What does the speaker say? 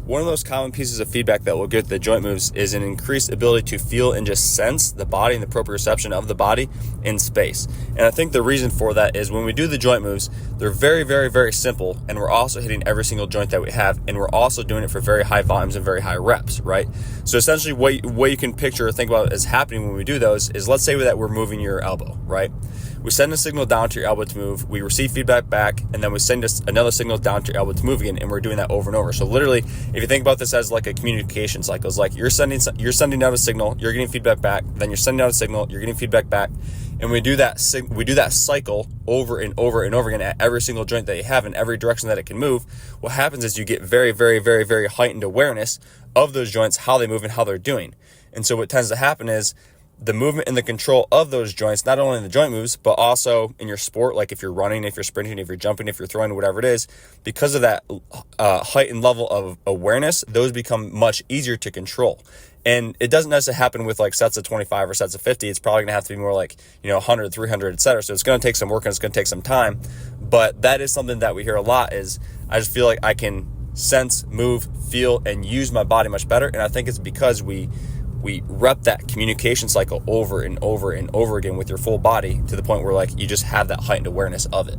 One of those common pieces of feedback that we'll get with the joint moves is an increased ability to feel and just sense the body and the proprioception of the body in space. And I think the reason for that is when we do the joint moves, they're very, very, very simple, and we're also hitting every single joint that we have, and we're also doing it for very high volumes and very high reps, right? So essentially what you can picture or think about as happening when we do those is, let's say that we're moving your elbow, right? We send a signal down to your elbow to move, we receive feedback back, and then we send another signal down to your elbow to move again, and we're doing that over and over. So literally, if you think about this as like a communication cycle, it's like you're sending out a signal, you're getting feedback back, then you're sending out a signal, you're getting feedback back, and we do that cycle over and over and over again at every single joint that you have in every direction that it can move. What happens is you get very, very, very, very heightened awareness of those joints, how they move and how they're doing. And so what tends to happen is the movement and the control of those joints, not only in the joint moves, but also in your sport, like if you're running, if you're sprinting, if you're jumping, if you're throwing, whatever it is, because of that heightened level of awareness, those become much easier to control. And it doesn't necessarily happen with like sets of 25 or sets of 50. It's probably going to have to be more like, 100, 300, et cetera. So it's going to take some work and it's going to take some time. But that is something that we hear a lot is I just feel like I can sense, move, feel, and use my body much better. And I think it's because we rep that communication cycle over and over and over again with your full body to the point where like you just have that heightened awareness of it.